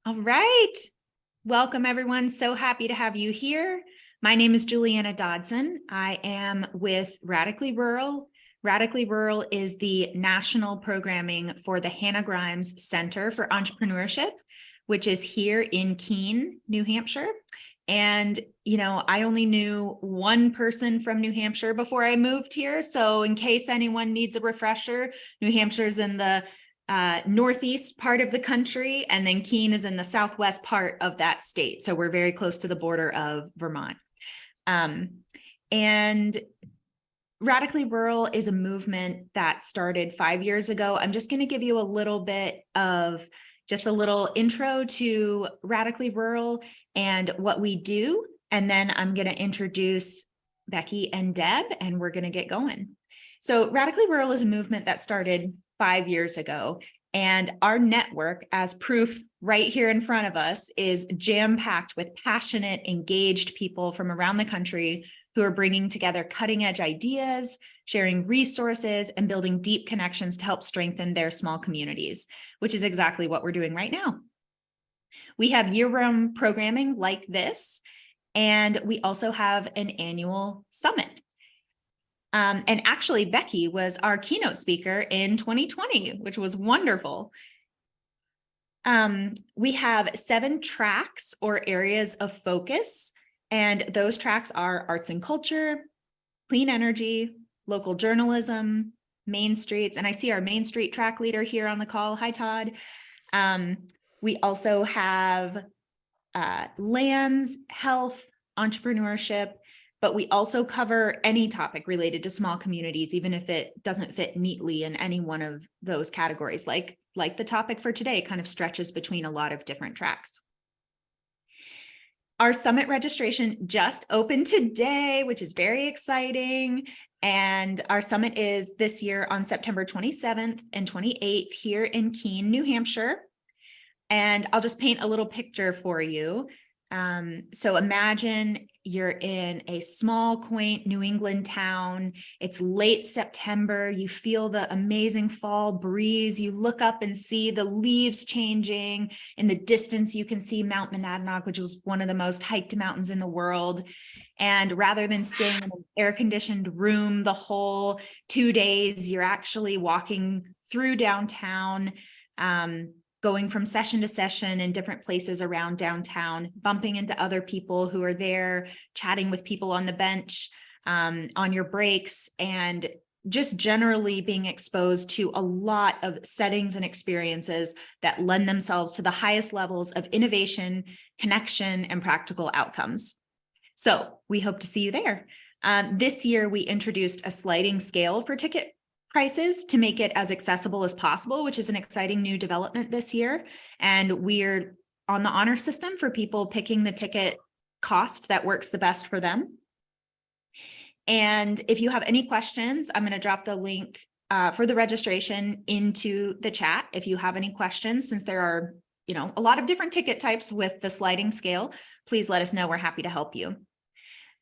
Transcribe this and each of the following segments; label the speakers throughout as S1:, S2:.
S1: All right. Welcome, everyone. So happy to have you here. My name is Juliana Dodson. I am with Radically Rural. Radically Rural is the national programming for the Hannah Grimes Center for Entrepreneurship, which is here in Keene, New Hampshire. And, I only knew one person from New Hampshire before I moved here. So in case anyone needs a refresher, New Hampshire's in the northeast part of the country, and then Keene is in the southwest part of that state. So we're very close to the border of Vermont. And Radically Rural is a movement that started 5 years ago. I'm just going to give you a little bit of just a little intro to Radically Rural and what we do. And then I'm going to introduce Becky and Deb, and we're going to get going. So Radically Rural is a movement that started 5 years ago. And our network, as proof right here in front of us, is jam-packed with passionate, engaged people from around the country who are bringing together cutting-edge ideas, sharing resources, and building deep connections to help strengthen their small communities, which is exactly what we're doing right now. We have year-round programming like this, and we also have an annual summit. And actually, Becky was our keynote speaker in 2020, which was wonderful. We have 7 tracks or areas of focus, and those tracks are arts and culture, clean energy, local journalism, Main Streets, and I see our Main Street track leader here on the call. Hi, Todd. We also have lands, health, entrepreneurship, but we also cover any topic related to small communities, even if it doesn't fit neatly in any one of those categories, like the topic for today kind of stretches between a lot of different tracks. Our summit registration just opened today, which is very exciting. And our summit is this year on September 27th and 28th here in Keene, New Hampshire. And I'll just paint a little picture for you. So imagine you're in a small, quaint New England town. It's late September. You feel the amazing fall breeze. You look up and see the leaves changing. In the distance, you can see Mount Monadnock, which was one of the most hiked mountains in the world. And rather than staying in an air-conditioned room the whole 2 days, you're actually walking through downtown, going from session to session in different places around downtown, bumping into other people who are there, chatting with people on the bench, on your breaks, and just generally being exposed to a lot of settings and experiences that lend themselves to the highest levels of innovation, connection, and practical outcomes. So we hope to see you there. This year, we introduced a sliding scale for ticket prices to make it as accessible as possible, which is an exciting new development this year. And we're on the honor system for people picking the ticket cost that works the best for them. And if you have any questions, I'm going to drop the link for the registration into the chat. If you have any questions, since there are, a lot of different ticket types with the sliding scale, please let us know. We're happy to help you.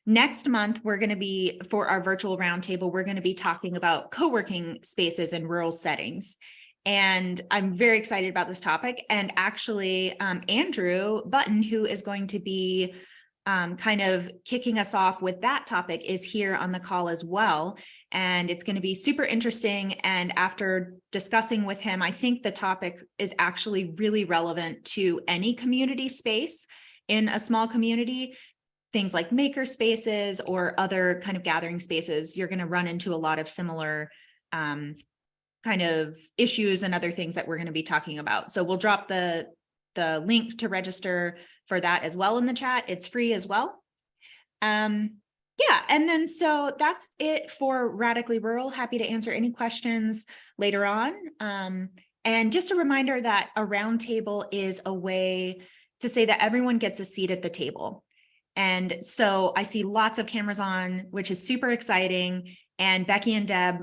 S1: Next month, we're going to be, for our virtual roundtable, we're going to be talking about co-working spaces in rural settings. And I'm very excited about this topic. And actually, Andrew Button, who is going to be kind of kicking us off with that topic, is here on the call as well. And it's going to be super interesting. And after discussing with him, I think the topic is actually really relevant to any community space in a small community. Things like maker spaces or other kind of gathering spaces, you're going to run into a lot of similar kind of issues and other things that we're going to be talking about. So we'll drop the link to register for that as well in the chat. It's free as well. Yeah, and then so that's it for Radically Rural. Happy to answer any questions later on. And just a reminder that a roundtable is a way to say that everyone gets a seat at the table. And so I see lots of cameras on, which is super exciting. And Becky and Deb,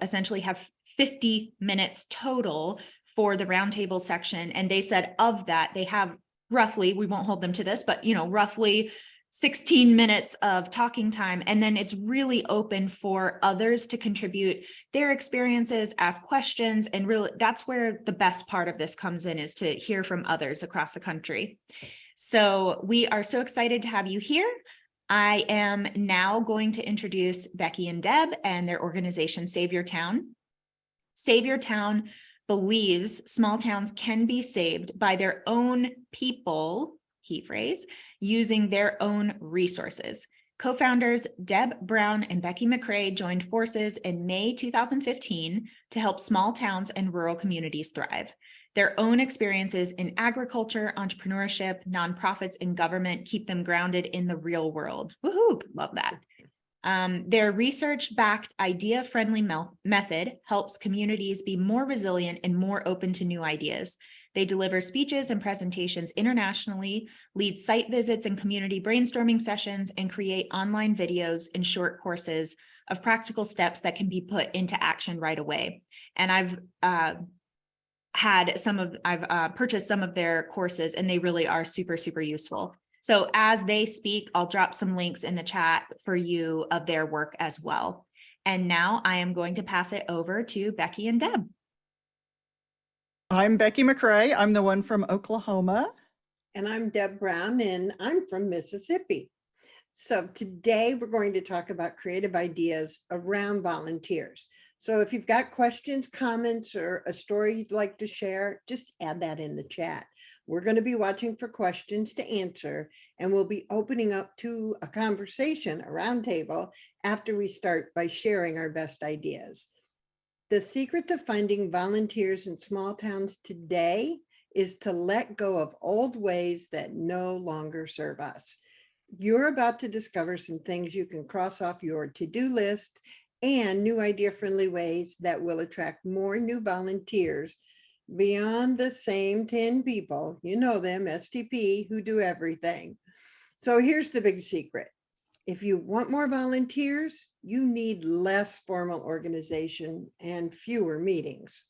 S1: essentially have 50 minutes total for the roundtable section. And they said of that, they have roughly, we won't hold them to this, but, roughly 16 minutes of talking time. And then it's really open for others to contribute their experiences, ask questions, and really that's where the best part of this comes in, is to hear from others across the country. So we are so excited to have you here. I am now going to introduce Becky and Deb and their organization, Save.Your.Town. Save.Your.Town believes small towns can be saved by their own people, key phrase, using their own resources. Co-founders Deb Brown and Becky McCrae joined forces in May 2015 to help small towns and rural communities thrive. Their own experiences in agriculture, entrepreneurship, nonprofits, and government keep them grounded in the real world. Woohoo, love that. Their research-backed, idea-friendly method helps communities be more resilient and more open to new ideas. They deliver speeches and presentations internationally, lead site visits and community brainstorming sessions, and create online videos and short courses of practical steps that can be put into action right away. And I've purchased some of their courses, and they really are super, super useful. So as they speak, I'll drop some links in the chat for you of their work as well. And now I am going to pass it over to Becky and Deb.
S2: I'm Becky McCrae. I'm the one from Oklahoma.
S3: And I'm Deb Brown, and I'm from Mississippi. So today we're going to talk about creative ideas around volunteers. So if you've got questions, comments, or a story you'd like to share, just add that in the chat. We're going to be watching for questions to answer, and we'll be opening up to a conversation, a roundtable, after we start by sharing our best ideas. The secret to finding volunteers in small towns today is to let go of old ways that no longer serve us. You're about to discover some things you can cross off your to-do list and new idea-friendly ways that will attract more new volunteers beyond the same 10 people, you know them, STP, who do everything. So here's the big secret. If you want more volunteers, you need less formal organization and fewer meetings.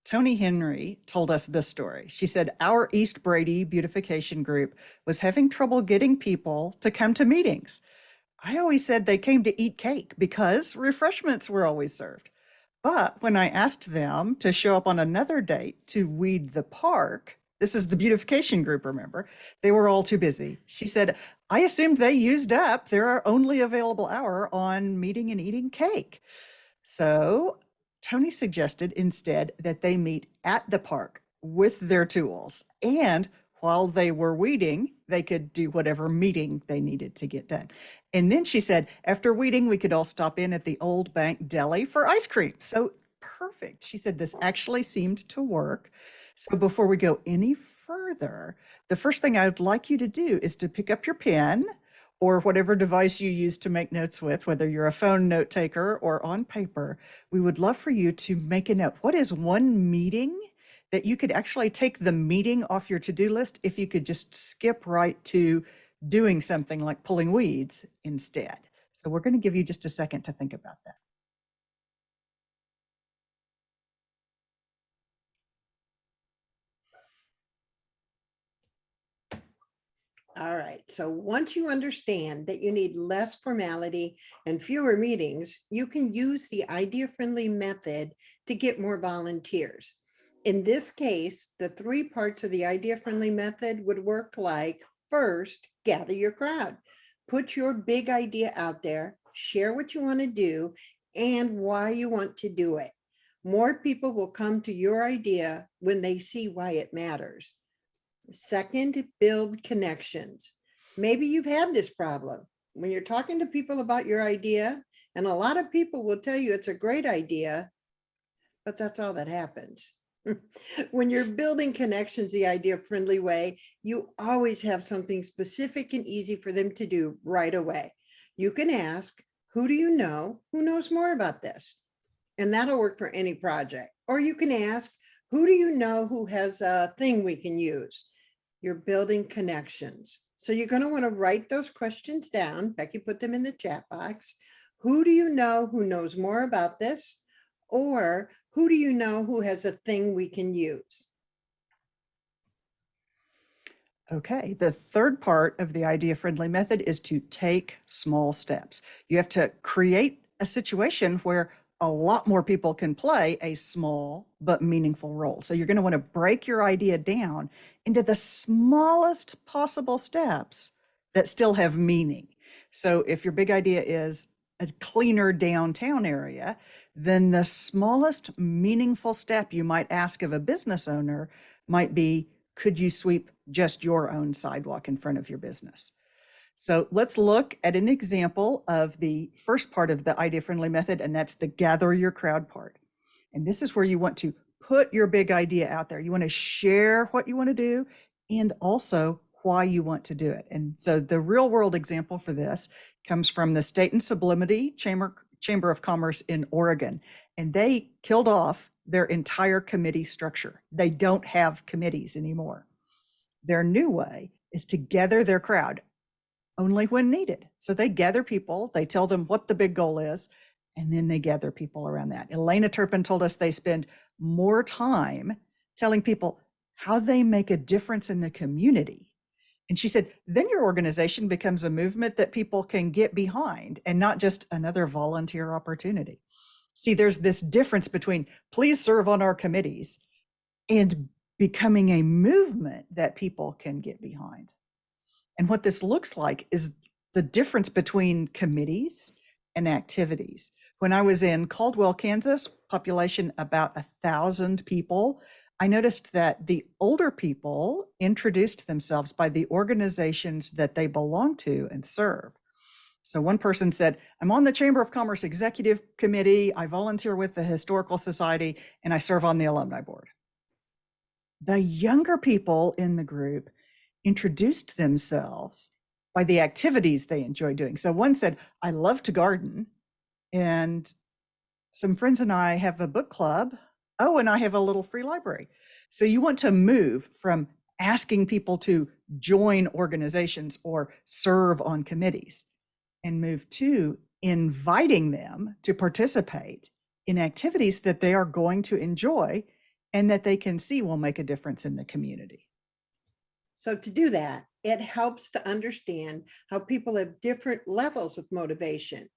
S2: Tony Henry told us this story. She said, our East Brady beautification group was having trouble getting people to come to meetings. I always said they came to eat cake because refreshments were always served. But when I asked them to show up on another date to weed the park, this is the beautification group, remember, they were all too busy. She said, I assumed they used up their only available hour on meeting and eating cake. So Tony suggested instead that they meet at the park with their tools, and while they were weeding, they could do whatever meeting they needed to get done. And then she said, after weeding, we could all stop in at the Old Bank Deli for ice cream. So perfect. She said this actually seemed to work. So before we go any further, the first thing I would like you to do is to pick up your pen or whatever device you use to make notes with, whether you're a phone note taker or on paper. We would love for you to make a note. What is one meeting that you could actually take the meeting off your to-do list if you could just skip right to doing something like pulling weeds instead? So we're going to give you just a second to think about that.
S3: All right, so once you understand that you need less formality and fewer meetings, you can use the idea-friendly method to get more volunteers. In this case, the 3 parts of the idea-friendly method would work like, first, gather your crowd. Put your big idea out there, share what you want to do and why you want to do it. More people will come to your idea when they see why it matters. Second, build connections. Maybe you've had this problem when you're talking to people about your idea, and a lot of people will tell you it's a great idea, but that's all that happens. When you're building connections the idea-friendly way, you always have something specific and easy for them to do right away. You can ask, who do you know who knows more about this? And that'll work for any project. Or you can ask, who do you know who has a thing we can use? You're building connections. So you're going to want to write those questions down. Becky put them in the chat box. Who do you know who knows more about this? Or who do you know who has a thing we can use?
S2: Okay, the third part of the idea-friendly method is to take small steps. You have to create a situation where a lot more people can play a small but meaningful role. So you're going to want to break your idea down into the smallest possible steps that still have meaning. So if your big idea is a cleaner downtown area, then the smallest meaningful step you might ask of a business owner might be, could you sweep just your own sidewalk in front of your business? So let's look at an example of the first part of the idea friendly method, and that's the gather your crowd part. And this is where you want to put your big idea out there. You want to share what you want to do and also why you want to do it. And so the real world example for this comes from the State and Sublimity Chamber of Commerce in Oregon. And they killed off their entire committee structure. They don't have committees anymore. Their new way is to gather their crowd only when needed. So they gather people, they tell them what the big goal is, and then they gather people around that. Elena Turpin told us they spend more time telling people how they make a difference in the community. And she said, then your organization becomes a movement that people can get behind and not just another volunteer opportunity. See, there's this difference between please serve on our committees and becoming a movement that people can get behind. And what this looks like is the difference between committees and activities. When I was in Caldwell, Kansas, population about 1,000 people, I noticed that the older people introduced themselves by the organizations that they belong to and serve. So one person said, I'm on the Chamber of Commerce Executive Committee, I volunteer with the Historical Society, and I serve on the Alumni Board. The younger people in the group introduced themselves by the activities they enjoy doing. So one said, I love to garden, and some friends and I have a book club. Oh, and I have a little free library. So you want to move from asking people to join organizations or serve on committees and move to inviting them to participate in activities that they are going to enjoy and that they can see will make a difference in the community.
S3: So to do that, it helps to understand how people have different levels of motivation.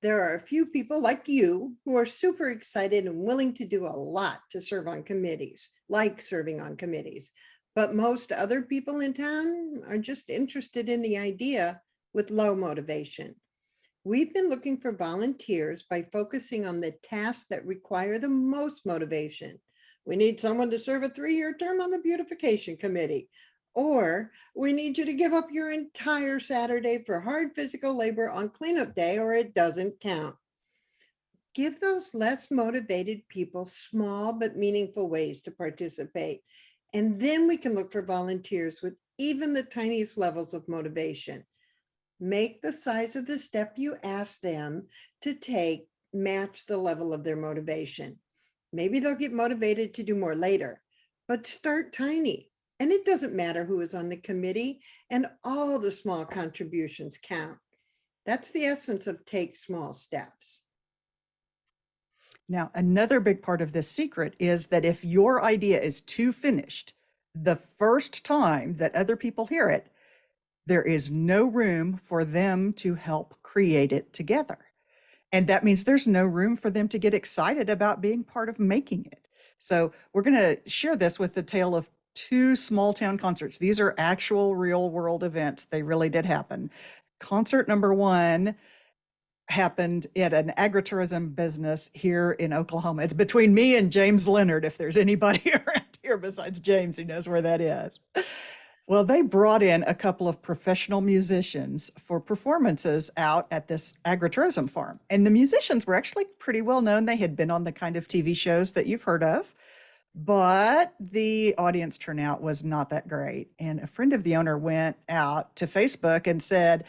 S3: There are a few people like you who are super excited and willing to do a lot to serve on committees, like serving on committees. But most other people in town are just interested in the idea with low motivation. We've been looking for volunteers by focusing on the tasks that require the most motivation. We need someone to serve a 3-year term on the beautification committee. Or we need you to give up your entire Saturday for hard physical labor on cleanup day, or it doesn't count. Give those less motivated people small but meaningful ways to participate. And then we can look for volunteers with even the tiniest levels of motivation. Make the size of the step you ask them to take match the level of their motivation. Maybe they'll get motivated to do more later, but start tiny. And it doesn't matter who is on the committee, and all the small contributions count. That's the essence of take small steps.
S2: Now, another big part of this secret is that if your idea is too finished, the first time that other people hear it, there is no room for them to help create it together. And that means there's no room for them to get excited about being part of making it. So we're going to share this with the tale of 2 small town concerts. These are actual real world events. They really did happen. Concert number 1 happened at an agritourism business here in Oklahoma. It's between me and James Leonard, if there's anybody around here besides James who knows where that is. Well, they brought in a couple of professional musicians for performances out at this agritourism farm. And the musicians were actually pretty well known. They had been on the kind of TV shows that you've heard of, but the audience turnout was not that great. And a friend of the owner went out to Facebook and said,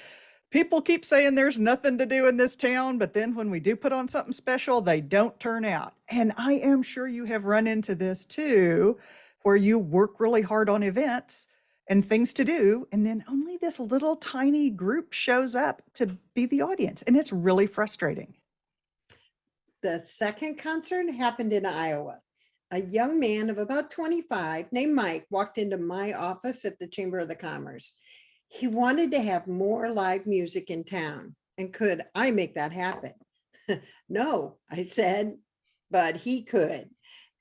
S2: people keep saying there's nothing to do in this town, but then when we do put on something special, they don't turn out. And I am sure you have run into this too, where you work really hard on events and things to do, and then only this little tiny group shows up to be the audience, and it's really frustrating.
S3: The second concert happened in Iowa. A young man of about 25 named Mike walked into my office at the Chamber of the Commerce. He wanted to have more live music in town. And could I make that happen? No, I said, but he could.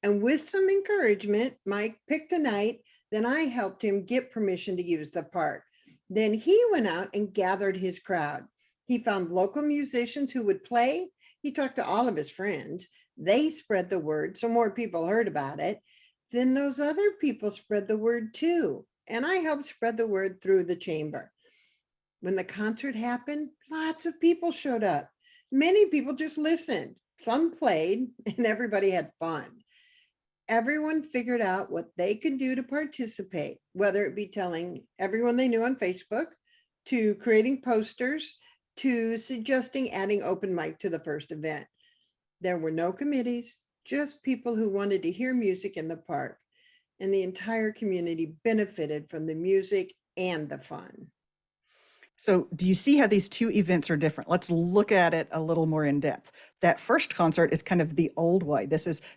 S3: And with some encouragement, Mike picked a night. Then I helped him get permission to use the park. Then he went out and gathered his crowd. He found local musicians who would play. He talked to all of his friends. They spread the word, so more people heard about it. Then those other people spread the word too. And I helped spread the word through the chamber. When the concert happened, lots of people showed up. Many people just listened. Some played, and everybody had fun. Everyone figured out what they could do to participate, whether it be telling everyone they knew on Facebook, to creating posters, to suggesting adding open mic to the first event. There were no committees, just people who wanted to hear music in the park. And the entire community benefited from the music and the fun.
S2: So do you see how these two events are different? Let's look at it a little more in depth. That first concert is kind of the old way.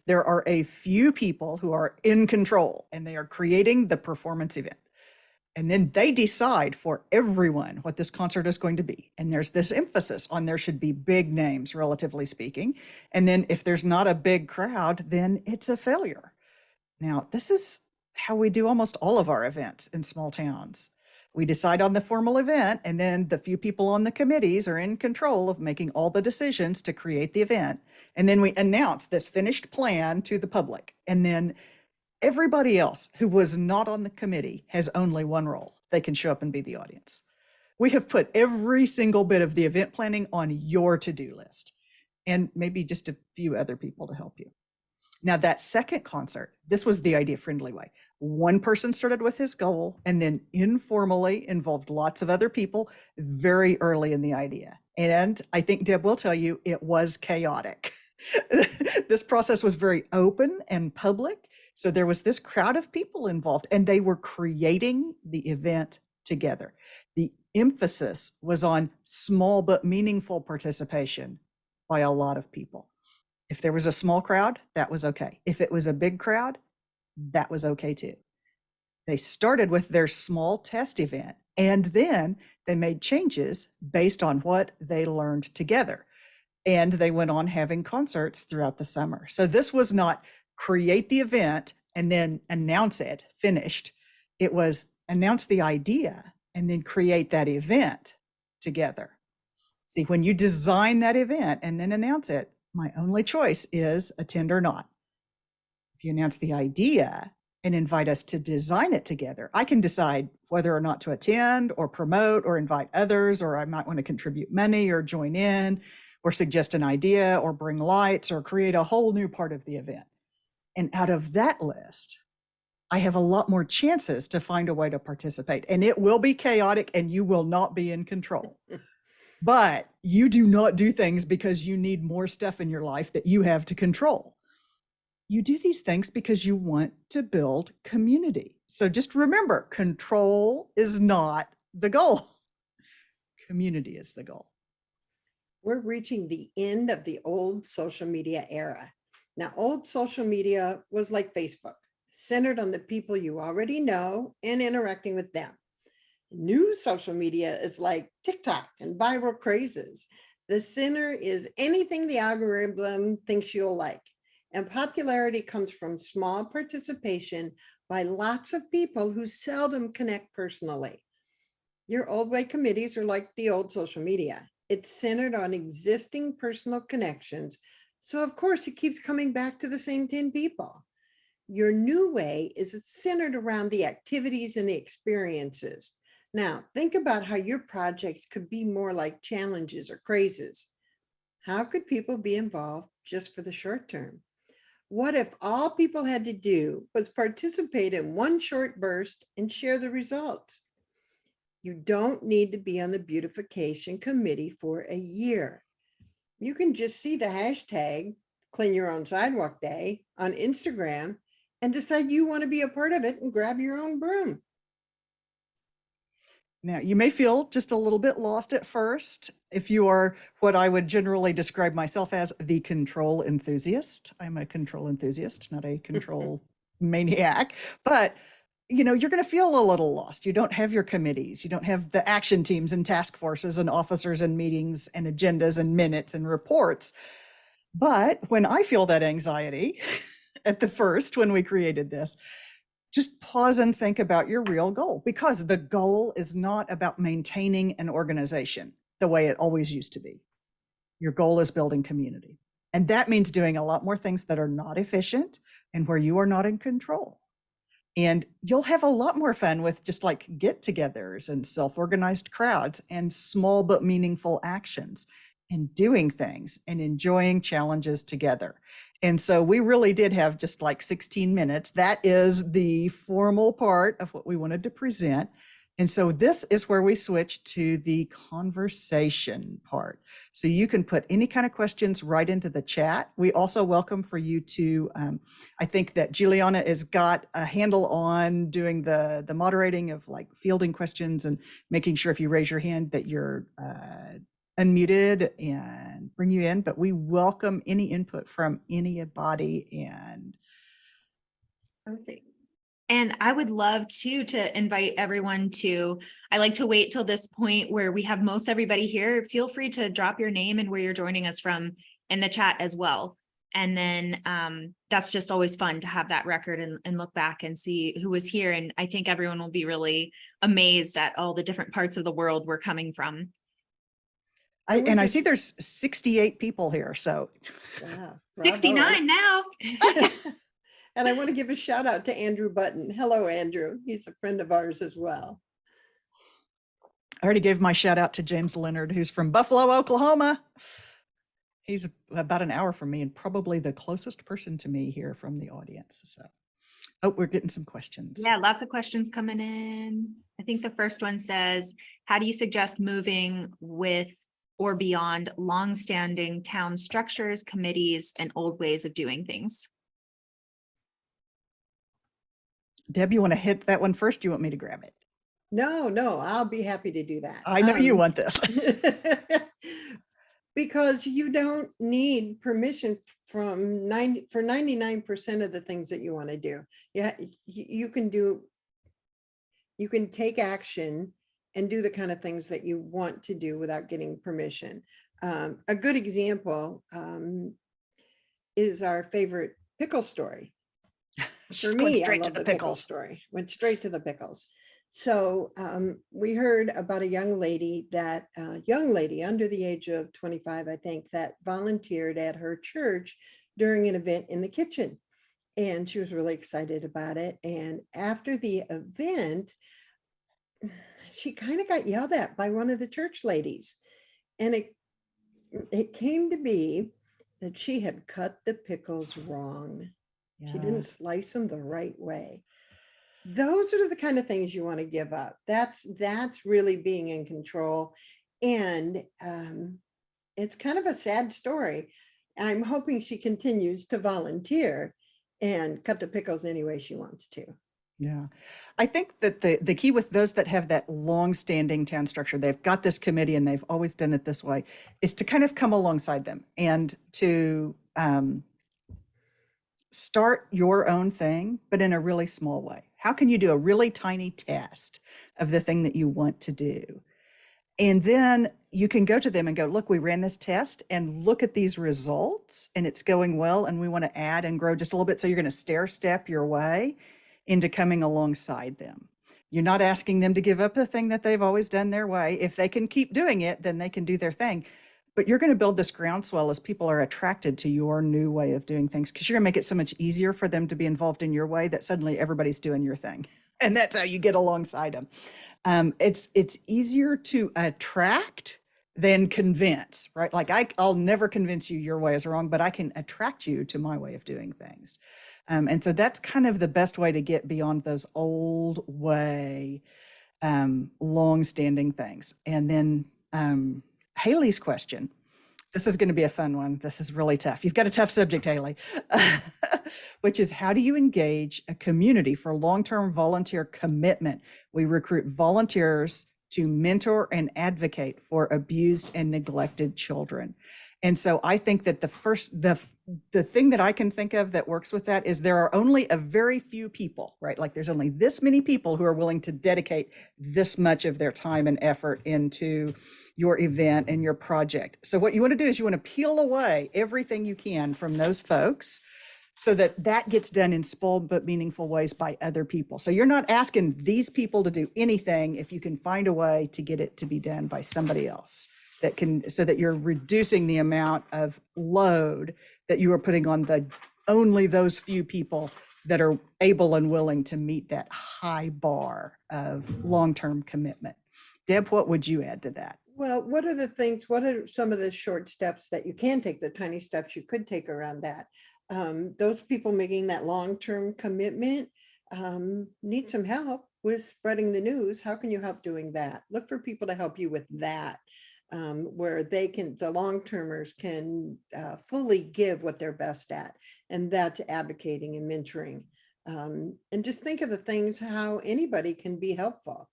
S2: There are a few people who are in control and they are creating the performance event. And then they decide for everyone what this concert is going to be. And there's this emphasis on there should be big names, relatively speaking. And then if there's not a big crowd, then it's a failure. Now, this is how we do almost all of our events in small towns. We decide on the formal event, and then the few people on the committees are in control of making all the decisions to create the event. And then we announce this finished plan to the public. And then everybody else who was not on the committee has only one role. They can show up and be the audience. We have put every single bit of the event planning on your to-do list, and maybe just a few other people to help you. Now, that second concert, this was the idea-friendly way. One person started with his goal and then informally involved lots of other people very early in the idea. And I think Deb will tell you it was chaotic. This process was very open and public. So there was this crowd of people involved, and they were creating the event together. The emphasis was on small but meaningful participation by a lot of people. If there was a small crowd, that was okay. If it was a big crowd, that was okay too. They started with their small test event, and then they made changes based on what they learned together. And they went on having concerts throughout the summer. So this was not create the event and then announce it finished. It was announce the idea and then create that event together. See, when you design that event and then announce it, my only choice is attend or not. If you announce the idea and invite us to design it together, I can decide whether or not to attend or promote or invite others, or I might want to contribute money or join in or suggest an idea or bring lights or create a whole new part of the event. And out of that list, I have a lot more chances to find a way to participate. And it will be chaotic and you will not be in control. But you do not do things because you need more stuff in your life that you have to control. You do these things because you want to build community. So just remember, control is not the goal. Community is the goal.
S3: We're reaching the end of the old social media era. Now, old social media was like Facebook, centered on the people you already know and interacting with them. New social media is like TikTok and viral crazes. The center is anything the algorithm thinks you'll like. And popularity comes from small participation by lots of people who seldom connect personally. Your old way committees are like the old social media. It's centered on existing personal connections. So of course it keeps coming back to the same 10 people. Your new way is centered around the activities and the experiences. Now, think about how your projects could be more like challenges or crazes. How could people be involved just for the short term? What if all people had to do was participate in one short burst and share the results? You don't need to be on the beautification committee for a year. You can just see the hashtag clean your own sidewalk day on Instagram and decide you want to be a part of it and grab your own broom.
S2: Now, you may feel just a little bit lost at first if you are what I would generally describe myself as the control enthusiast. I'm a control enthusiast, not a control maniac, but you're going to feel a little lost. You don't have your committees. You don't have the action teams and task forces and officers and meetings and agendas and minutes and reports. But when I feel that anxiety at the first, when we created this, just pause and think about your real goal, because the goal is not about maintaining an organization the way it always used to be. Your goal is building community. And that means doing a lot more things that are not efficient and where you are not in control. And you'll have a lot more fun with just like get-togethers and self-organized crowds and small but meaningful actions and doing things and enjoying challenges together. And so we really did have just like 16 minutes. That is the formal part of what we wanted to present. And so this is where we switch to the conversation part. So you can put any kind of questions right into the chat. We also welcome for you to, I think that Juliana has got a handle on doing the moderating of like fielding questions and making sure if you raise your hand that you're unmuted and bring you in, but we welcome any input from anybody. And
S1: Perfect. And I would love to invite everyone I like to wait till this point where we have most everybody here. Feel free to drop your name and where you're joining us from in the chat as well. And then that's just always fun to have that record and look back and see who was here. And I think everyone will be really amazed at all the different parts of the world we're coming from.
S2: I see there's 68 people here, so.
S3: Wow,
S1: 69 now.
S3: And I want to give a shout out to Andrew Button. Hello, Andrew. He's a friend of ours as well.
S2: I already gave my shout out to James Leonard, who's from Buffalo, Oklahoma. He's about an hour from me and probably the closest person to me here from the audience. So, oh, we're getting some questions.
S1: Yeah, lots of questions coming in. I think the first one says, how do you suggest moving with or beyond longstanding town structures, committees, and old ways of doing things?
S2: Deb, you want to hit that one first? Do you want me to grab it?
S3: No, I'll be happy to do that.
S2: I know you want this.
S3: Because you don't need permission for 99% of the things that you want to do. Yeah, you can take action and do the kind of things that you want to do without getting permission. A good example is our favorite pickle story. For me, I love the pickle story. Went straight to the pickles. So we heard about a young lady under the age of 25, I think, that volunteered at her church during an event in the kitchen. And she was really excited about it. And after the event, she kind of got yelled at by one of the church ladies. And it came to be that she had cut the pickles wrong. Yeah. She didn't slice them the right way. Those are the kind of things you want to give up. That's really being in control. And it's kind of a sad story. I'm hoping she continues to volunteer and cut the pickles any way she wants to.
S2: Yeah, I think that the key with those that have that long-standing town structure, they've got this committee and they've always done it this way, is to kind of come alongside them and to start your own thing, but in a really small way. How can you do a really tiny test of the thing that you want to do? And then you can go to them and go, look, we ran this test and look at these results and it's going well. And we want to add and grow just a little bit. So you're going to stair step your way into coming alongside them. You're not asking them to give up the thing that they've always done their way. If they can keep doing it, then they can do their thing. But you're going to build this groundswell as people are attracted to your new way of doing things, because you're going to make it so much easier for them to be involved in your way that suddenly everybody's doing your thing. And that's how you get alongside them. It's easier to attract than convince, right? Like I'll never convince you your way is wrong, but I can attract you to my way of doing things. And so that's kind of the best way to get beyond those old way, long-standing things. And then Haley's question. This is going to be a fun one. This is really tough. You've got a tough subject, Haley, which is how do you engage a community for long-term volunteer commitment? We recruit volunteers to mentor and advocate for abused and neglected children. And so I think that the thing that I can think of that works with that is there are only a very few people, right? Like there's only this many people who are willing to dedicate this much of their time and effort into your event and your project. So what you want to do is you want to peel away everything you can from those folks so that that gets done in small but meaningful ways by other people. So you're not asking these people to do anything if you can find a way to get it to be done by somebody else that can, so that you're reducing the amount of load that you are putting on the only those few people that are able and willing to meet that high bar of long-term commitment. Deb, what would you add to that?
S3: Well, what are some of the short steps that you can take, the tiny steps you could take around that? Those people making that long-term commitment need some help with spreading the news. How can you help doing that? Look for people to help you with that, where the long-termers can fully give what they're best at. And that's advocating and mentoring. And just think of the things, how anybody can be helpful.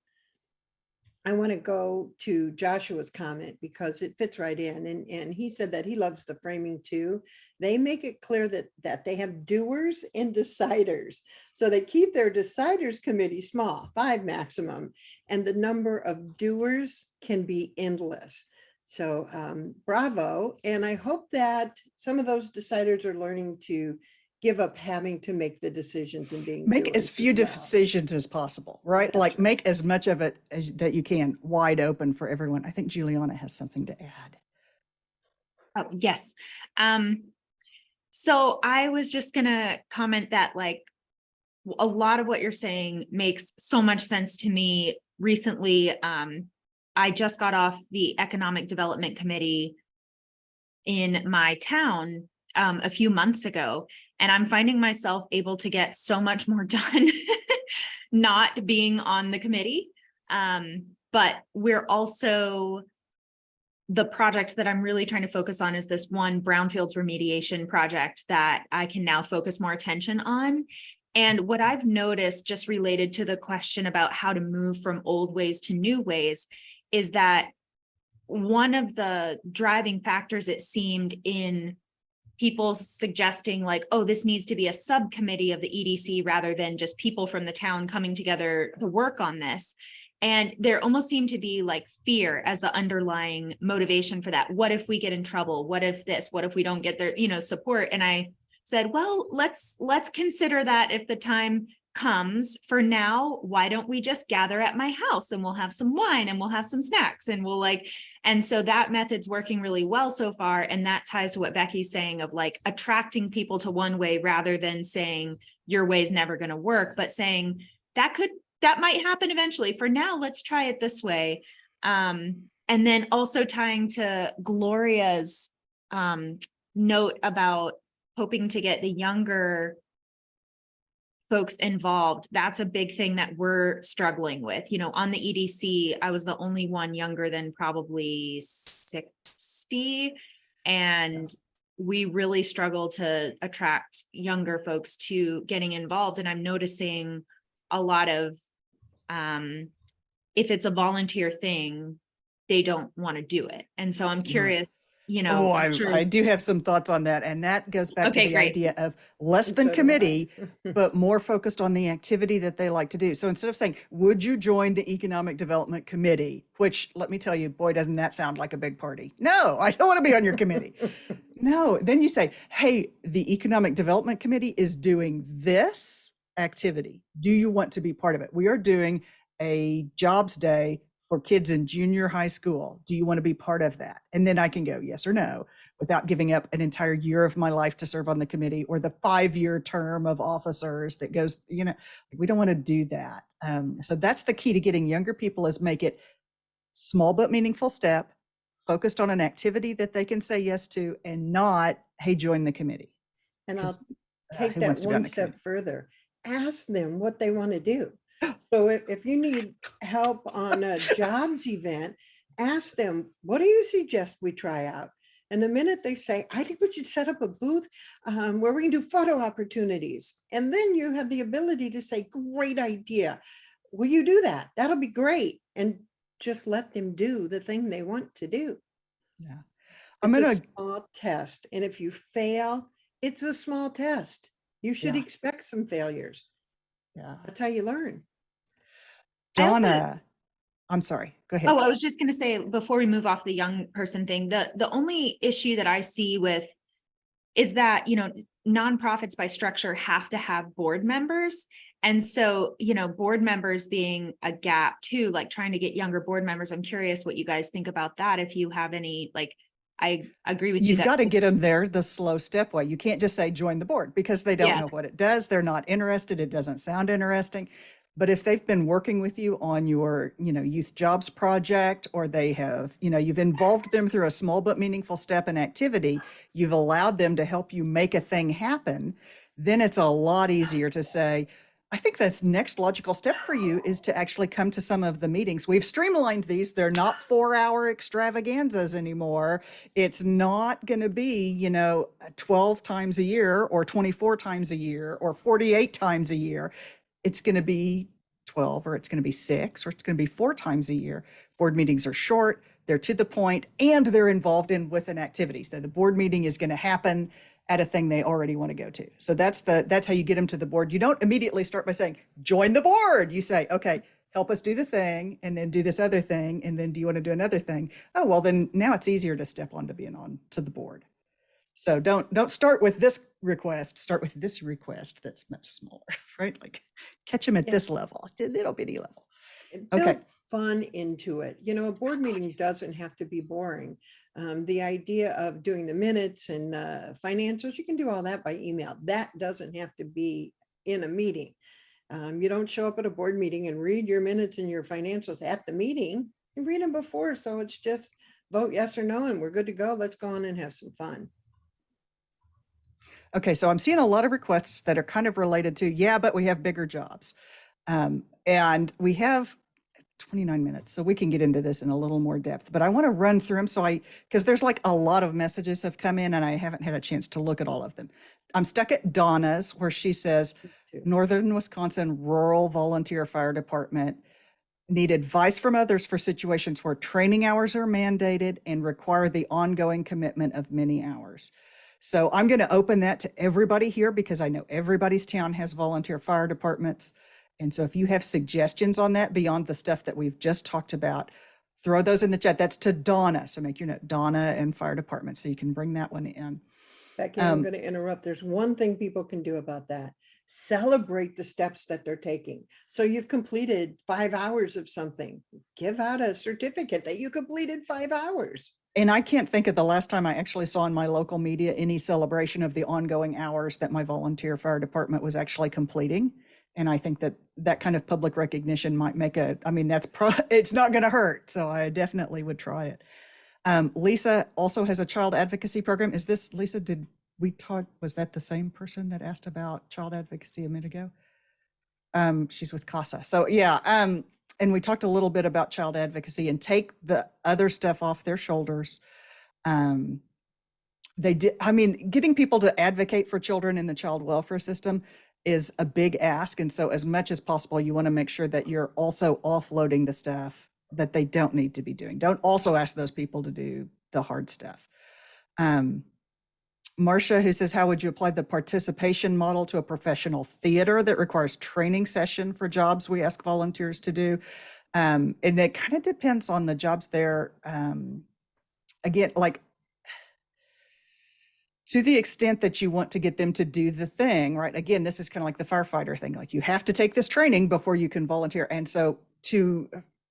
S3: I want to go to Joshua's comment because it fits right in. And he said that he loves the framing too. They make it clear that they have doers and deciders. So they keep their deciders committee small, 5 maximum, and the number of doers can be endless. So bravo. And I hope that some of those deciders are learning to give up having to make the decisions and being
S2: Make as
S3: doers
S2: few
S3: as well.
S2: decisions as possible, right?
S3: That's
S2: Like
S3: right.
S2: make as much of it as that you can wide open for everyone. I think Juliana has something to add.
S1: Oh, yes. So I was just gonna comment that like a lot of what you're saying makes so much sense to me. Recently, I just got off the Economic Development Committee in my town a few months ago, and I'm finding myself able to get so much more done not being on the committee. But we're also, the project that I'm really trying to focus on is this one brownfields remediation project that I can now focus more attention on. And what I've noticed, just related to the question about how to move from old ways to new ways, is that one of the driving factors, it seemed, in people suggesting like, oh, this needs to be a subcommittee of the EDC rather than just people from the town coming together to work on this. And there almost seemed to be like fear as the underlying motivation for that. What if we get in trouble? What if this? What if we don't get their, support? And I said, well, let's consider that if the time comes. For now, why don't we just gather at my house and we'll have some wine and we'll have some snacks and we'll and so that method's working really well so far. And that ties to what Becky's saying of like attracting people to one way rather than saying your way is never going to work, but saying that might happen eventually. For now, let's try it this way. And then also tying to Gloria's note about hoping to get the younger folks involved. That's a big thing that we're struggling with. On the EDC, I was the only one younger than probably 60. And we really struggle to attract younger folks to getting involved. And I'm noticing a lot of, if it's a volunteer thing, they don't want to do it. And so I'm curious,
S2: Oh,
S1: I'm sure.
S2: I do have some thoughts on that. And that goes back to
S1: Okay,
S2: the
S1: great.
S2: idea of less
S3: And
S2: than
S3: so do I.
S2: committee, but more focused on the activity that they like to do. So instead of saying, would you join the Economic Development Committee? Which, let me tell you, boy, doesn't that sound like a big party. No, I don't want to be on your committee. No, then you say, hey, the Economic Development Committee is doing this activity. Do you want to be part of it? We are doing a jobs day for kids in junior high school. Do you want to be part of that? And then I can go yes or no without giving up an entire year of my life to serve on the committee or the 5-year term of officers that goes, we don't want to do that. So that's the key to getting younger people, is make it small but meaningful step, focused on an activity that they can say yes to, and not, hey, join the committee.
S3: And I'll
S2: 'Cause,
S3: take
S2: who
S3: that
S2: wants to be on
S3: one
S2: the
S3: step
S2: committee?
S3: further. Ask them what they want to do. So if you need help on a jobs event, ask them, what do you suggest we try out? And the minute they say, I think we should set up a booth where we can do photo opportunities. And then you have the ability to say, great idea. Will you do that? That'll be great. And just let them do the thing they want to do.
S2: Yeah. I'm
S3: It's a
S2: going to,
S3: small test. And if you fail, it's a small test. You should
S2: yeah,
S3: expect some failures.
S2: yeah.
S3: That's how you learn.
S1: I also,
S2: Donna, I'm sorry, go ahead.
S1: oh, I was just going to say, before we move off the young person thing, the only issue that I see with is that, nonprofits by structure have to have board members. And so, board members being a gap too, like trying to get younger board members. I'm curious what you guys think about that. If you have any, like, I agree with you
S2: You've
S1: that.
S2: got to get them there the slow step way. You can't just say join the board because they don't
S1: Yeah.
S2: know what it does. They're not interested. It doesn't sound interesting. But if they've been working with you on your, youth jobs project, or they have, you've involved them through a small but meaningful step and activity, you've allowed them to help you make a thing happen, then it's a lot easier to say, I think that's next logical step for you is to actually come to some of the meetings. We've streamlined these. They're not 4-hour extravaganzas anymore. It's not going to be, 12 times a year or 24 times a year or 48 times a year. It's going to be 12, or it's going to be 6, or it's going to be 4 times a year. Board meetings are short, they're to the point, and they're involved with an activity. So the board meeting is going to happen at a thing they already want to go to. So that's how you get them to the board. You don't immediately start by saying, join the board. You say, okay, help us do the thing, and then do this other thing, and then do you want to do another thing? Oh, well, then now it's easier to step on to being on to the board. So don't start with this request, start with this request that's much smaller, right? Like catch them at this level, a little bitty level.
S3: And
S2: Okay.
S3: build fun into it. A board meeting doesn't have to be boring. The idea of doing the minutes and financials, you can do all that by email. That doesn't have to be in a meeting. You don't show up at a board meeting and read your minutes and your financials at the meeting. You read them before. So it's just vote yes or no, and we're good to go. Let's go on and have some fun.
S2: Okay, so I'm seeing a lot of requests that are kind of related to, yeah, but we have bigger jobs. And we have 29 minutes, so we can get into this in a little more depth, but I want to run through them. Because there's like a lot of messages have come in and I haven't had a chance to look at all of them. I'm stuck at Donna's where she says, Northern Wisconsin Rural Volunteer Fire Department need advice from others for situations where training hours are mandated and require the ongoing commitment of many hours. So I'm going to open that to everybody here because I know everybody's town has volunteer fire departments. And so if you have suggestions on that beyond the stuff that we've just talked about, throw those in the chat. That's to Donna. So make your note, Donna and fire department, so you can bring that one in.
S3: Becky, I'm going to interrupt. There's one thing people can do about that. Celebrate the steps that they're taking. So you've completed 5 hours of something. Give out a certificate that you completed 5 hours.
S2: And I can't think of the last time I actually saw in my local media any celebration of the ongoing hours that my volunteer fire department was actually completing. And I think that kind of public recognition might make it's not going to hurt. So I definitely would try it. Lisa also has a child advocacy program. Is this, Lisa, did we talk, was that the same person that asked about child advocacy a minute ago? She's with CASA. So yeah, and we talked a little bit about child advocacy and take the other stuff off their shoulders. Getting people to advocate for children in the child welfare system is a big ask. And so as much as possible, you want to make sure that you're also offloading the stuff that they don't need to be doing. Don't also ask those people to do the hard stuff. Marcia, who says, how would you apply the participation model to a professional theater that requires training session for jobs we ask volunteers to do? And it kind of depends on the jobs there. Again, like to the extent that you want to get them to do the thing, right? Again, this is kind of like the firefighter thing. Like you have to take this training before you can volunteer. And so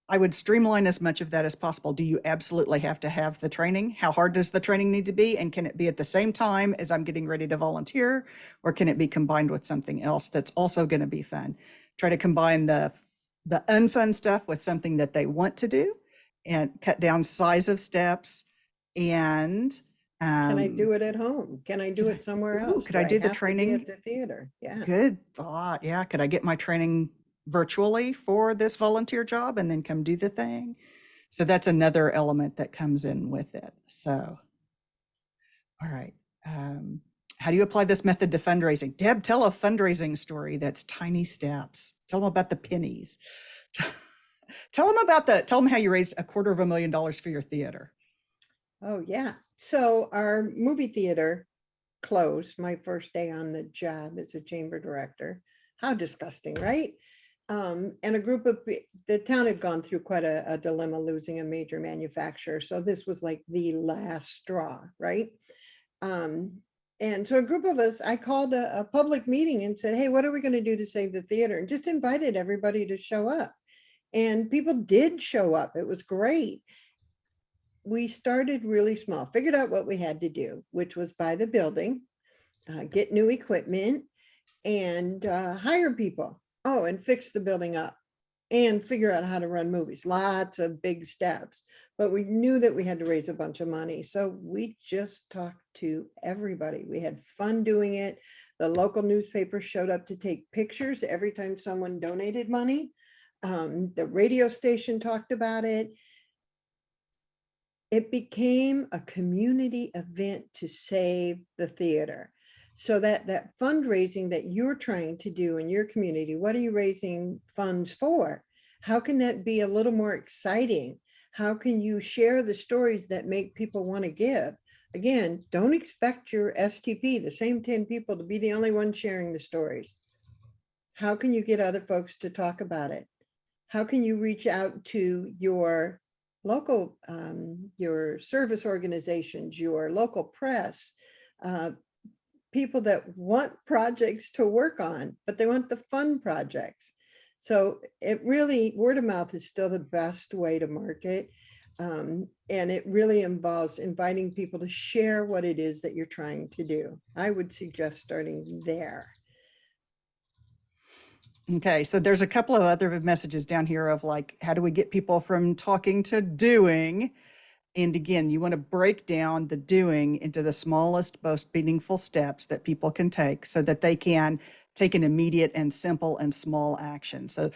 S2: I would streamline as much of that as possible. Do you absolutely have to have the training? How hard does the training need to be? And can it be at the same time as I'm getting ready to volunteer? Or can it be combined with something else that's also going to be fun? Try to combine the unfun stuff with something that they want to do and cut down size of steps. And
S3: can I do it at home? Can I do it somewhere else?
S2: Could I do the training
S3: at the theater? Yeah.
S2: Good thought. Yeah. Could I get my training virtually for this volunteer job and then come do the thing? So that's another element that comes in with it. So, all right. How do you apply this method to fundraising? Deb, tell a fundraising story that's tiny steps. Tell them about the pennies. Tell them how you raised $250,000 for your theater.
S3: Oh, yeah. So our movie theater closed my first day on the job as a chamber director. How disgusting, right? And a group of the town had gone through quite a dilemma losing a major manufacturer. So this was like the last straw, right? And so a group of us, I called a public meeting and said, hey, what are we going to do to save the theater? And just invited everybody to show up. And people did show up. It was great. We started really small, figured out what we had to do, which was buy the building, get new equipment, and hire people. Oh, and fix the building up and figure out how to run movies. Lots of big steps, but we knew that we had to raise a bunch of money. So we just talked to everybody. We had fun doing it. The local newspaper showed up to take pictures every time someone donated money. The radio station talked about it. It became a community event to save the theater. So that fundraising that you're trying to do in your community, what are you raising funds for? How can that be a little more exciting? How can you share the stories that make people want to give? Again, don't expect your STP, the same 10 people, to be the only one sharing the stories. How can you get other folks to talk about it? How can you reach out to your local, your service organizations, your local press, people that want projects to work on, but they want the fun projects. So it really, word of mouth is still the best way to market. And it really involves inviting people to share what it is that you're trying to do. I would suggest starting there.
S2: Okay, so there's a couple of other messages down here of like, how do we get people from talking to doing? And again, you want to break down the doing into the smallest, most meaningful steps that people can take so that they can take an immediate and simple and small action. So,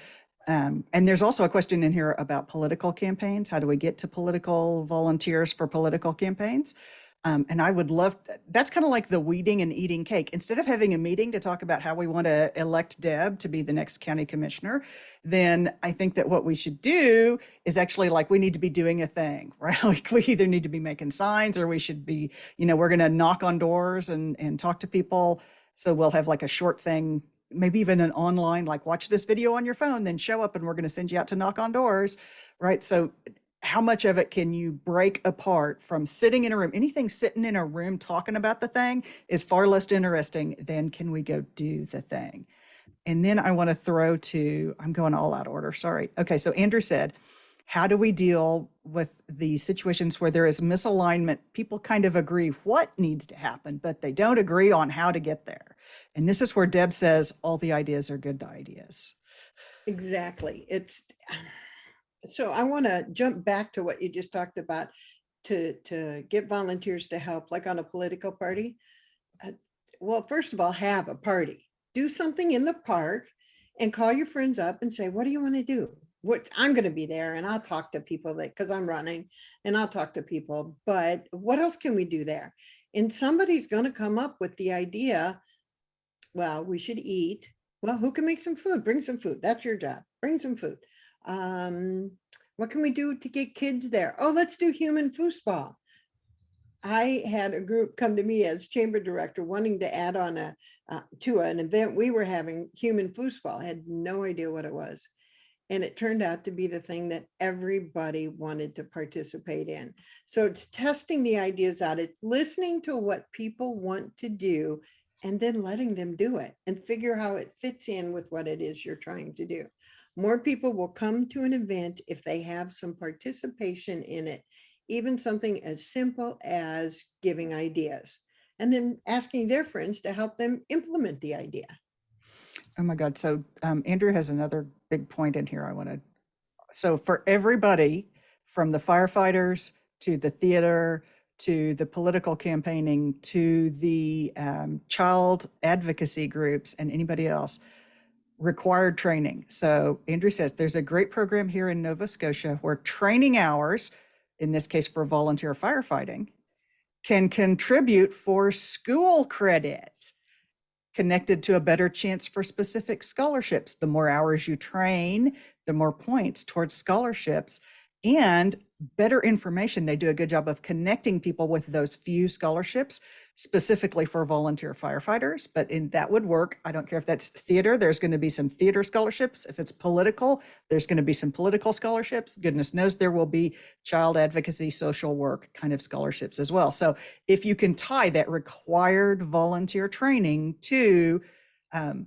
S2: and there's also a question in here about political campaigns. How do we get to political volunteers for political campaigns? And I would love, that's kind of like the weeding and eating cake. Instead of having a meeting to talk about how we want to elect Deb to be the next county commissioner, then I think that what we should do is actually like, we need to be doing a thing, right? Like we either need to be making signs or we should be, we're going to knock on doors and talk to people. So we'll have like a short thing, maybe even an online, like watch this video on your phone, then show up and we're going to send you out to knock on doors, right? So how much of it can you break apart from sitting in a room? Anything sitting in a room talking about the thing is far less interesting than can we go do the thing? And then I want to throw to, I'm going all out order, sorry. Okay, so Andrew said, how do we deal with the situations where there is misalignment? People kind of agree what needs to happen, but they don't agree on how to get there. And this is where Deb says all the ideas are good ideas.
S3: Exactly. So I want to jump back to what you just talked about to get volunteers to help, like on a political party. Well, first of all, have a party. Do something in the park and call your friends up and say, what do you want to do? What I'm going to be there and I'll talk to people because I'm running and I'll talk to people. But what else can we do there? And somebody's going to come up with the idea, well, we should eat. Well, who can make some food? Bring some food. That's your job. Bring some food. What can we do to get kids there? Oh, let's do human foosball. I had a group come to me as chamber director wanting to add on to an event we were having, human foosball. I had no idea what it was. And it turned out to be the thing that everybody wanted to participate in. So it's testing the ideas out. It's listening to what people want to do and then letting them do it and figure how it fits in with what it is you're trying to do. More people will come to an event if they have some participation in it, even something as simple as giving ideas and then asking their friends to help them implement the idea.
S2: Oh my God. So Andrew has another big point in here so for everybody from the firefighters to the theater, to the political campaigning, to the child advocacy groups and anybody else, required training. So Andrew says there's a great program here in Nova Scotia where training hours, in this case for volunteer firefighting, can contribute for school credit, connected to a better chance for specific scholarships. The more hours you train, the more points towards scholarships and better information. They do a good job of connecting people with those few scholarships specifically for volunteer firefighters, but that would work. I don't care if that's theater, there's going to be some theater scholarships. If it's political, there's going to be some political scholarships. Goodness knows there will be child advocacy, social work kind of scholarships as well. So if you can tie that required volunteer training to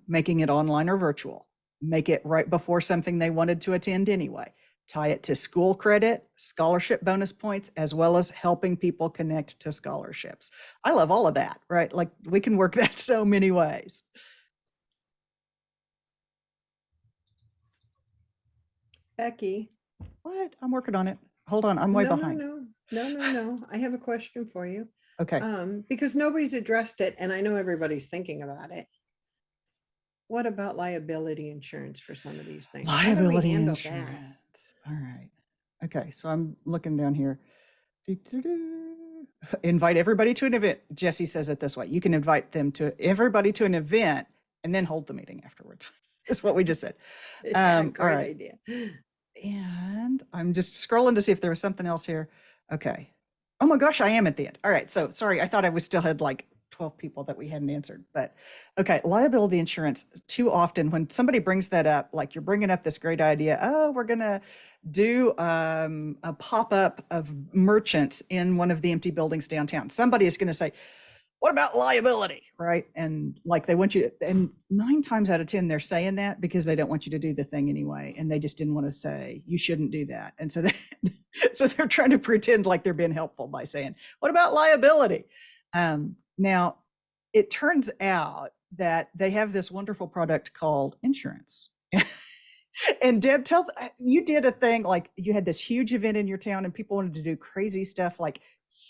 S2: making it online or virtual, make it right before something they wanted to attend anyway, tie it to school credit, scholarship bonus points, as well as helping people connect to scholarships. I love all of that, right? Like we can work that so many ways.
S3: Becky.
S2: What? I'm working on it. Hold on, I'm way behind.
S3: No. I have a question for you.
S2: Okay.
S3: Because nobody's addressed it, and I know everybody's thinking about it. What about liability insurance for some of these things? How do we
S2: Liability
S3: handle
S2: insurance. All right. Okay, so I'm looking down here. Invite everybody to an event. Jesse says it this way. You can invite everybody to an event and then hold the meeting afterwards. Is what we just said.
S3: that?
S2: All right.
S3: Idea.
S2: And I'm just scrolling to see if there was something else here. Okay. Oh my gosh, I am at the end. All right. So sorry, I thought I still had like 12 people that we hadn't answered, but okay. Liability insurance, too often when somebody brings that up, like you're bringing up this great idea, oh, we're going to do a pop-up of merchants in one of the empty buildings downtown. Somebody is going to say, what about liability, right? And like they want you to, and 9 times out of 10, they're saying that because they don't want you to do the thing anyway. And they just didn't want to say, you shouldn't do that. And so, so they're trying to pretend like they're being helpful by saying, what about liability? Now, it turns out that they have this wonderful product called insurance. And Deb, you did a thing, like you had this huge event in your town and people wanted to do crazy stuff like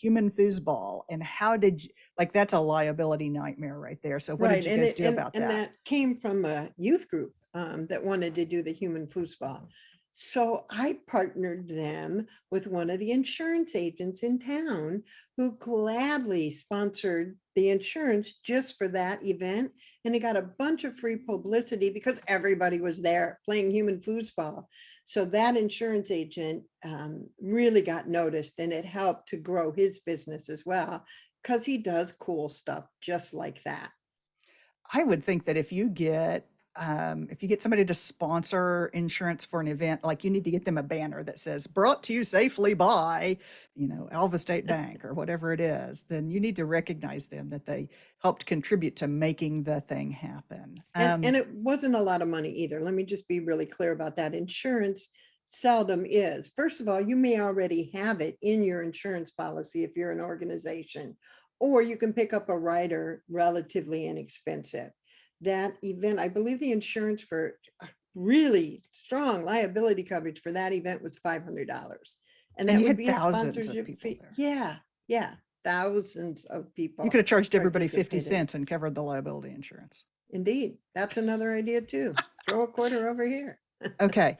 S2: human foosball. And how did you, like, that's a liability nightmare right there. So what did you guys do about that?
S3: And that came from a youth group that wanted to do the human foosball. So I partnered them with one of the insurance agents in town who gladly sponsored the insurance just for that event. And they got a bunch of free publicity because everybody was there playing human foosball. So that insurance agent really got noticed, and it helped to grow his business as well, because he does cool stuff just like that.
S2: I would think that if you get somebody to sponsor insurance for an event, like you need to get them a banner that says brought to you safely by, Alva State Bank or whatever it is, then you need to recognize them that they helped contribute to making the thing happen.
S3: And it wasn't a lot of money either. Let me just be really clear about that. Insurance seldom is. First of all, you may already have it in your insurance policy if you're an organization, or you can pick up a rider relatively inexpensive. That event, I believe the insurance for really strong liability coverage for that event was $500. And that would be a sponsorship fee. Yeah. Thousands of people.
S2: You could have charged everybody 50 cents and covered the liability insurance.
S3: Indeed. That's another idea too. Throw a quarter over here.
S2: Okay.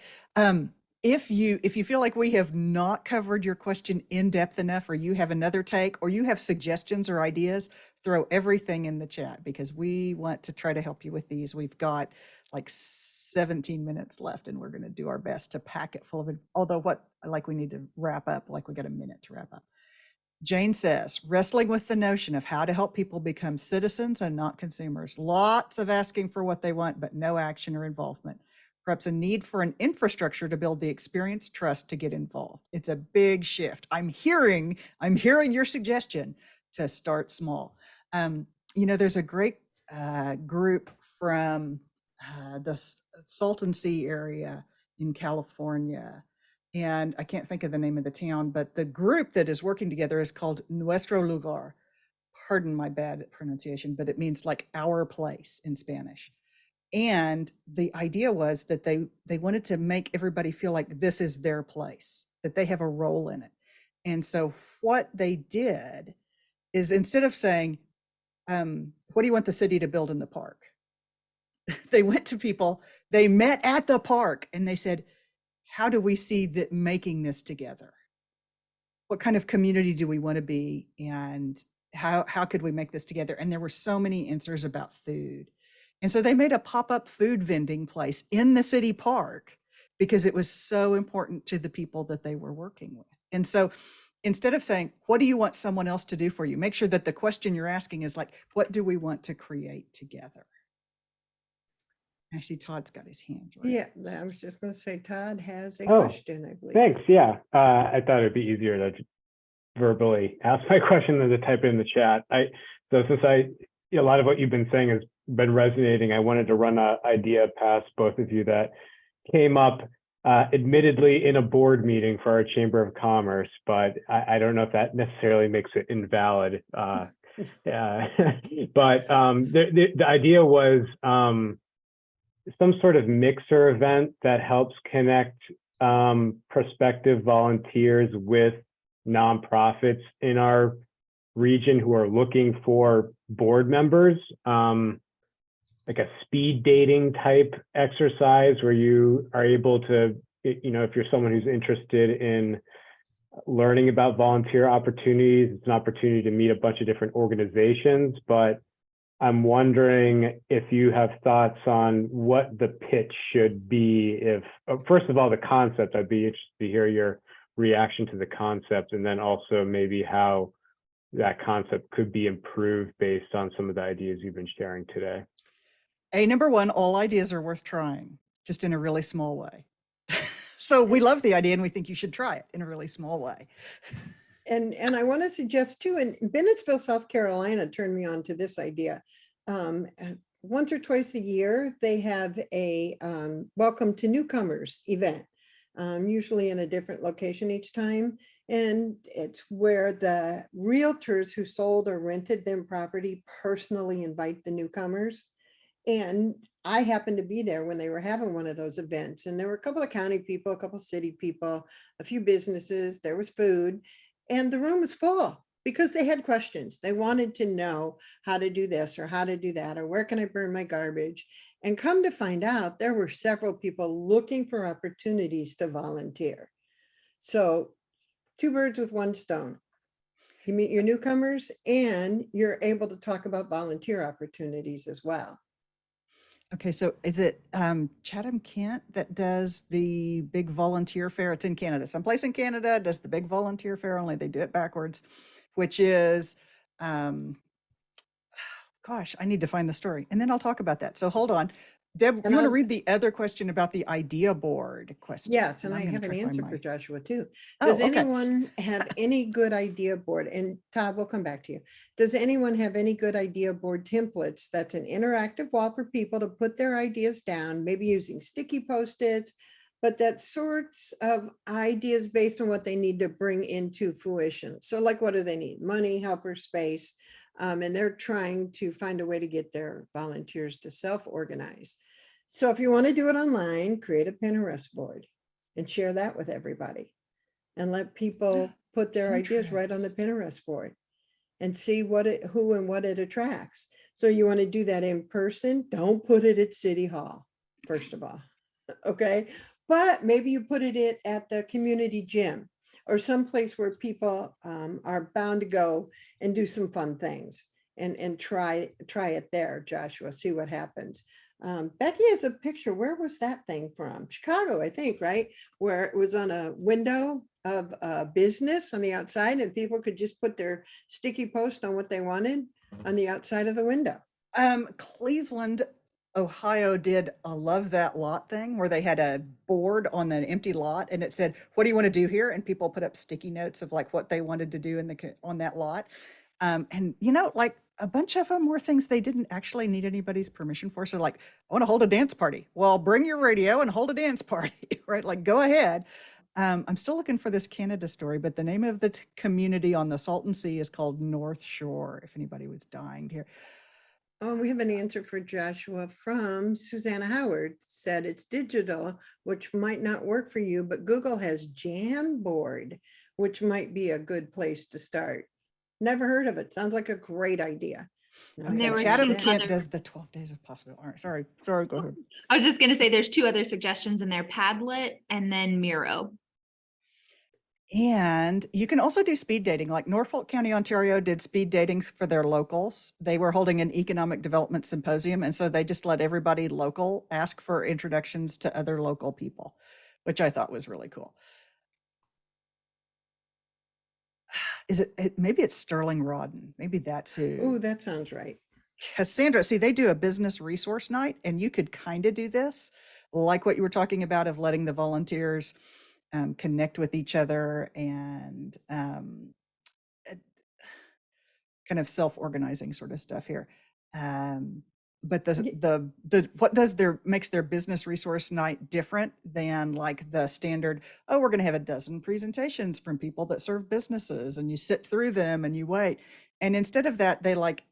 S2: If you feel like we have not covered your question in depth enough, or you have another take, or you have suggestions or ideas, throw everything in the chat because we want to try to help you with these. We've got like 17 minutes left and we're going to do our best to pack it full of it. Although we need to wrap up, like we got a minute to wrap up. Jane says, wrestling with the notion of how to help people become citizens and not consumers. Lots of asking for what they want, but no action or involvement. Perhaps a need for an infrastructure to build the experience, trust to get involved. It's a big shift. I'm hearing your suggestion to start small. There's a great group from the Salton Sea area in California, and I can't think of the name of the town, but the group that is working together is called Nuestro Lugar. Pardon my bad pronunciation, but it means like our place in Spanish. And the idea was that they wanted to make everybody feel like this is their place, that they have a role in it. And so what they did is, instead of saying, what do you want the city to build in the park? They went to people, they met at the park, and they said, how do we see that making this together? What kind of community do we want to be? And how could we make this together? And there were so many answers about food. And so they made a pop-up food vending place in the city park because it was so important to the people that they were working with. And so instead of saying, what do you want someone else to do for you? Make sure that the question you're asking is like, what do we want to create together? I see Todd's got his hand
S3: Yeah, I
S2: raised.
S3: was just going to say Todd has a
S4: Oh,
S3: question, I believe.
S4: Thanks. Yeah. I thought it'd be easier to verbally ask my question than to type it in the chat. So since a lot of what you've been saying has been resonating, I wanted to run an idea past both of you that came up admittedly in a board meeting for our Chamber of Commerce, but I don't know if that necessarily makes it invalid. But the idea was some sort of mixer event that helps connect prospective volunteers with nonprofits in our region who are looking for board members, like a speed dating type exercise where you are able to, if you're someone who's interested in learning about volunteer opportunities, it's an opportunity to meet a bunch of different organizations. But I'm wondering if you have thoughts on what the pitch should be. If first of all, the concept, I'd be interested to hear your reaction to the concept, and then also maybe how that concept could be improved based on some of the ideas you've been sharing today.
S2: Number one, all ideas are worth trying, just in a really small way. So we love the idea and we think you should try it in a really small way.
S3: And I want to suggest too, in Bennettsville, South Carolina, turned me on to this idea. Once or twice a year, they have a welcome to newcomers event, usually in a different location each time. And it's where the realtors who sold or rented them property personally invite the newcomers. And I happened to be there when they were having one of those events. And there were a couple of county people, a couple of city people, a few businesses, there was food, and the room was full because they had questions. They wanted to know how to do this or how to do that, or where can I burn my garbage? And come to find out, there were several people looking for opportunities to volunteer. So 2 birds with 1 stone. You meet your newcomers and you're able to talk about volunteer opportunities as well.
S2: Okay, so is it Chatham-Kent that does the big volunteer fair? It's in Canada. Someplace in Canada does the big volunteer fair, only they do it backwards, which is, gosh, I need to find the story. And then I'll talk about that. So hold on. Deb,
S3: And
S2: you want to
S3: I'll-
S2: read the other question about the idea board question?
S3: Yes, and I
S2: I'm gonna
S3: have an
S2: try to find
S3: answer for
S2: my-
S3: Joshua too.
S2: Oh,
S3: Does
S2: okay.
S3: anyone have any good idea board? And Todd, we'll come back to you. Does anyone have any good idea board templates? That's an interactive wall for people to put their ideas down, maybe using sticky Post-its, but that sorts of ideas based on what they need to bring into fruition. So like, what do they need? Money, helper, space. And they're trying to find a way to get their volunteers to self-organize. So if you want to do it online, create a Pinterest board and share that with everybody and let people put their ideas right on the Pinterest board and see who and what it attracts. So you want to do that in person, don't put it at City Hall, first of all. Okay. But maybe you put it at the community gym or someplace where people are bound to go and do some fun things and try it there, Joshua, see what happens. Becky has a picture. Where was that thing from? Chicago, I think, right? Where it was on a window of a business on the outside and people could just put their sticky post on what they wanted on the outside of the window.
S2: Cleveland, Ohio did a love that lot thing where they had a board on the empty lot and it said, what do you want to do here? And people put up sticky notes of like what they wanted to do on that lot. And like a bunch of them were things they didn't actually need anybody's permission for. So like, I want to hold a dance party. Well, bring your radio and hold a dance party, right? Like, go ahead. I'm still looking for this Canada story, but the name of the community on the Salton Sea is called North Shore, if anybody was dying to hear.
S3: Oh, we have an answer for Joshua from Susanna Howard, said it's digital, which might not work for you, but Google has Jamboard, which might be a good place to start. Never heard of it. Sounds like a great idea.
S1: And there were
S2: Chatham-Kent
S1: other-
S2: does the 12 days of possible. All right, sorry, go ahead.
S1: I was just going to say there's 2 other suggestions in there, Padlet and then Miro.
S2: And you can also do speed dating, like Norfolk County, Ontario did speed datings for their locals. They were holding an economic development symposium. And so they just let everybody local ask for introductions to other local people. which I thought was really cool. Is maybe it's Sterling Rodden. Maybe that's
S3: Oh,
S2: who.
S3: that sounds right.
S2: Cassandra, see, they do a business resource night, and you could kind of do this, like what you were talking about of letting the volunteers connect with each other and uh, kind of self-organizing sort of stuff here. But
S3: Ye-
S2: what makes their business resource night different than like the standard, oh, we're going to have a dozen presentations from people that serve businesses, and you sit through them and you wait. And instead of that, they like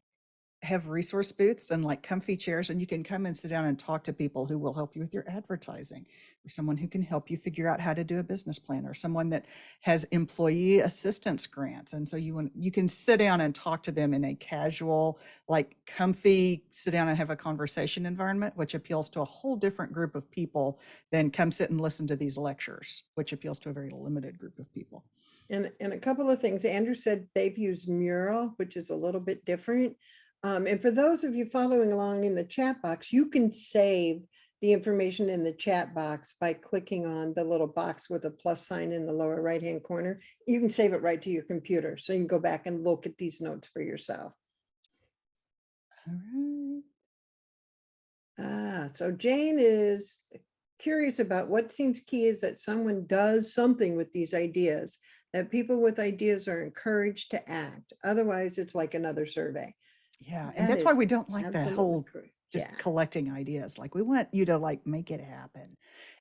S2: have resource booths and like comfy chairs, and you can come and sit down and talk to people who will help you with your advertising, or someone who can help you figure out how to do a business plan, or someone that has employee assistance grants. And so you can sit down and talk to them in a casual, like comfy, sit down and have a conversation environment, which appeals to a whole different group of people than come sit and listen to these lectures, which appeals to a very limited group of people.
S3: And a couple of things. Andrew said Bayview's mural, which is a little bit different. And for those of you following along in the chat box, you can save the information in the chat box by clicking on the little box with a plus sign in the lower right-hand corner. You can save it right to your computer, so you can go back and look at these notes for yourself.
S2: All right.
S3: So Jane is curious about what seems key is that someone does something with these ideas, that people with ideas are encouraged to act. Otherwise, it's like another survey.
S2: Yeah, and that's why we don't like that whole
S3: correct.
S2: just
S3: Yeah.
S2: collecting ideas. Like, we want you to like make it happen.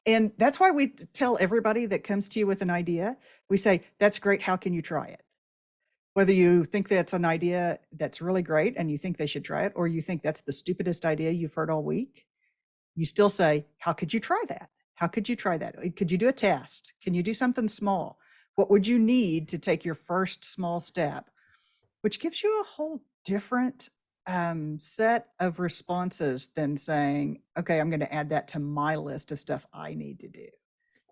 S2: And that's why we tell everybody that comes to you with an idea, we say, that's great. How can you try it? Whether you think that's an idea that's really great and you think they should try it, or you think that's the stupidest idea you've heard all week, you still say, how could you try that? How could you try that? Could you do a test? Can you do something small? What would you need to take your first small step? Which gives you a whole different set of responses than saying, okay, I'm going to add that to my list of stuff I need to do.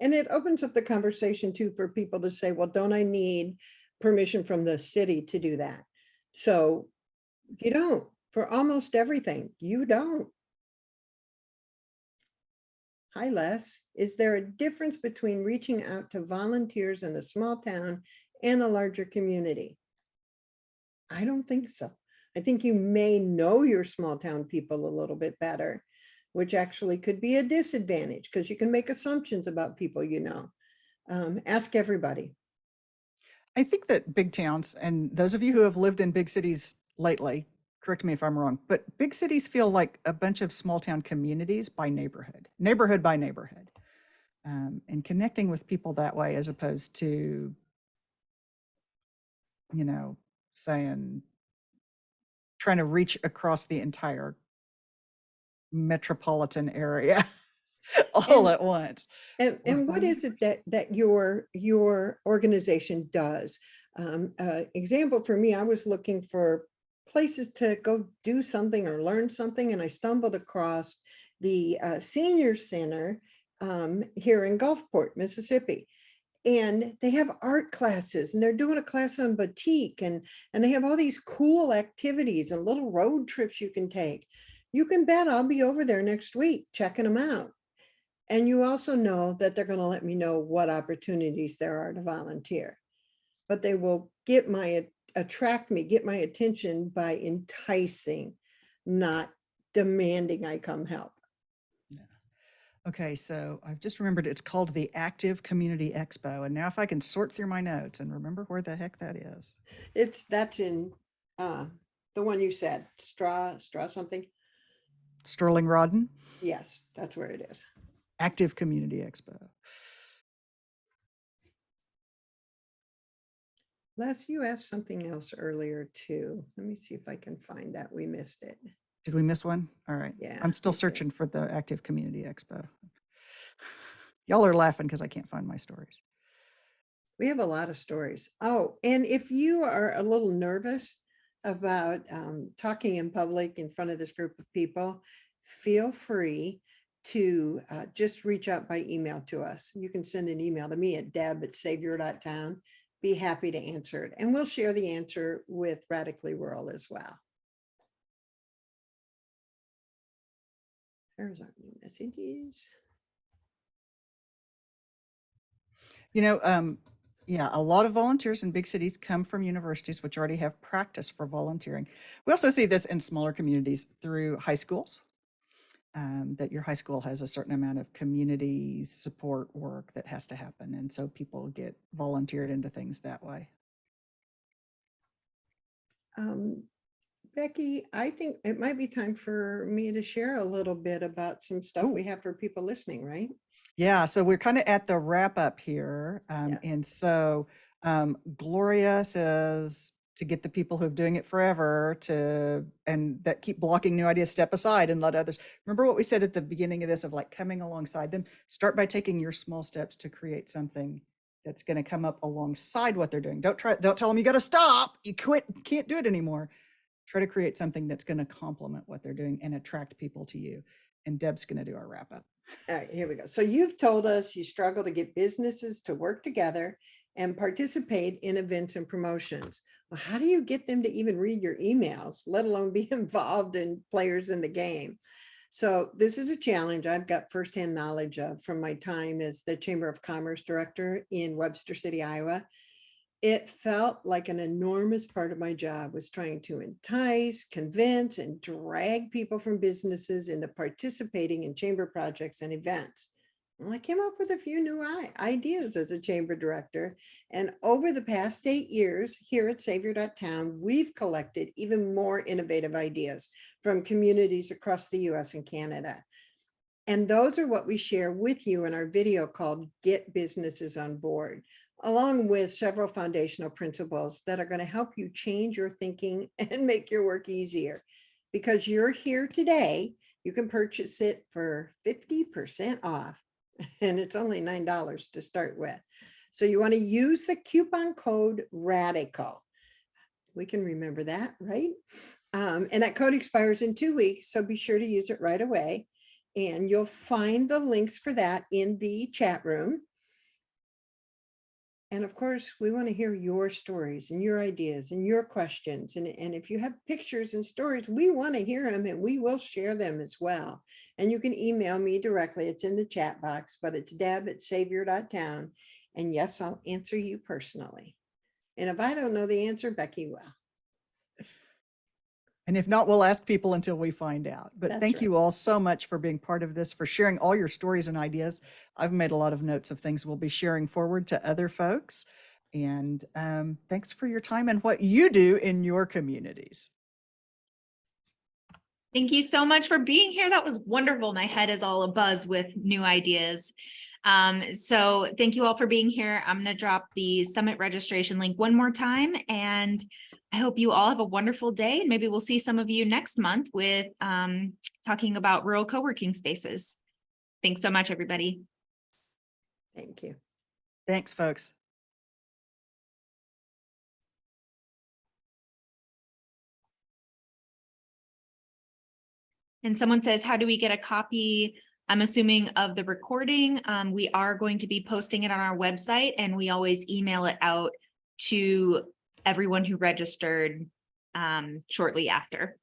S3: And it opens up the conversation too for people to say, well, don't I need permission from the city to do that? So you don't. For almost everything, you don't. Hi, Les. Is there a difference between reaching out to volunteers in a small town and a larger community? I don't think so. I think you may know your small town people a little bit better, which actually could be a disadvantage because you can make assumptions about people you know. Ask everybody.
S2: I think that big towns, and those of you who have lived in big cities lately, correct me if I'm wrong, but big cities feel like a bunch of small town communities by neighborhood by neighborhood, and connecting with people that way, as opposed to, saying, trying to reach across the entire metropolitan area all
S3: And
S2: at once.
S3: And what is it that your organization does? Example for me, I was looking for places to go do something or learn something, and I stumbled across the senior center here in Gulfport, Mississippi. And they have art classes, and they're doing a class on batik, and they have all these cool activities and little road trips you can take. You can bet I'll be over there next week checking them out. And you also know that they're going to let me know what opportunities there are to volunteer. But they will get my attention by enticing, not demanding I come help.
S2: Yeah. Okay, so I've just remembered it's called the Active Community Expo. And now if I can sort through my notes and remember where the heck that is.
S3: That's in the one you said, straw something.
S2: Sterling Rodden,
S3: Yes, that's where it is.
S2: Active Community Expo.
S3: Les, you asked something else earlier too. Let me see if I can find that. We missed it.
S2: Did we miss one? All right.
S3: Yeah,
S2: I'm still
S3: we did.
S2: searching for the Active Community Expo. Y'all are laughing because I can't find my stories.
S3: We have a lot of stories. Oh, and if you are a little nervous about talking in public in front of this group of people, feel free to just reach out by email to us. You can send an email to me at deb@Save.Your.Town. Be happy to answer it. And we'll share the answer with Radically Rural as well. There's our new messages.
S2: You know, yeah, a lot of volunteers in big cities come from universities, which already have practice for volunteering. We also see this in smaller communities through high schools, that your high school has a certain amount of community support work that has to happen. And so people get volunteered into things that way.
S3: Becky, I think it might be time for me to share a little bit about some stuff
S2: Ooh.
S3: we have for people listening, right?
S2: Yeah, so we're kind of at the wrap up here.
S3: Yeah.
S2: And so Gloria says to get the people who've doing it forever and that keep blocking new ideas, step aside and let others. Remember what we said at the beginning of this of like coming alongside them. Start by taking your small steps to create something that's going to come up alongside what they're doing. Don't tell them you got to stop. You can't do it anymore. Try to create something that's going to complement what they're doing and attract people to you. And Deb's going to do our wrap up.
S3: All right, here we go. So you've told us you struggle to get businesses to work together and participate in events and promotions. Well, how do you get them to even read your emails, let alone be involved in players in the game? So this is a challenge I've got firsthand knowledge of from my time as the Chamber of Commerce Director in Webster City, Iowa. It felt like an enormous part of my job was trying to entice, convince, and drag people from businesses into participating in chamber projects and events. Well, I came up with a few new ideas as a chamber director. And over the past 8 years here at Save.Your.Town, we've collected even more innovative ideas from communities across the US and Canada. And those are what we share with you in our video called Get Businesses on Board, along with several foundational principles that are going to help you change your thinking and make your work easier. Because you're here today, you can purchase it for 50% off, and it's only $9 to start with. So you want to use the coupon code RADICAL. We can remember that, right? And that code expires in 2 weeks, so be sure to use it right away. And you'll find the links for that in the chat room. And of course, we want to hear your stories and your ideas and your questions. And if you have pictures and stories, we want to hear them and we will share them as well. And you can email me directly. It's in the chat box, but it's deb@Save.Your.Town. And yes, I'll answer you personally. And if I don't know the answer, Becky will.
S2: And if not, we'll ask people until we find out. But
S3: That's
S2: thank
S3: right.
S2: you all so much for being part of this, for sharing all your stories and ideas. I've made a lot of notes of things we'll be sharing forward to other folks. And thanks for your time and what you do in your communities.
S1: Thank you so much for being here. That was wonderful. My head is all abuzz with new ideas. So thank you all for being here. I'm going to drop the summit registration link one more time, and I hope you all have a wonderful day, and maybe we'll see some of you next month with talking about rural co-working spaces. Thanks so much, everybody.
S3: Thank you.
S2: Thanks, folks.
S1: And someone says, how do we get a copy? I'm assuming of the recording. We are going to be posting it on our website, and we always email it out to everyone who registered shortly after.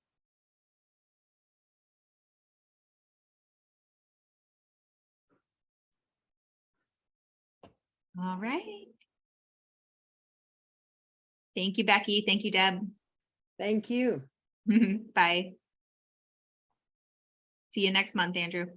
S1: All right. Thank you, Becky. Thank you, Deb.
S3: Thank you.
S1: Bye. See you next month, Andrew.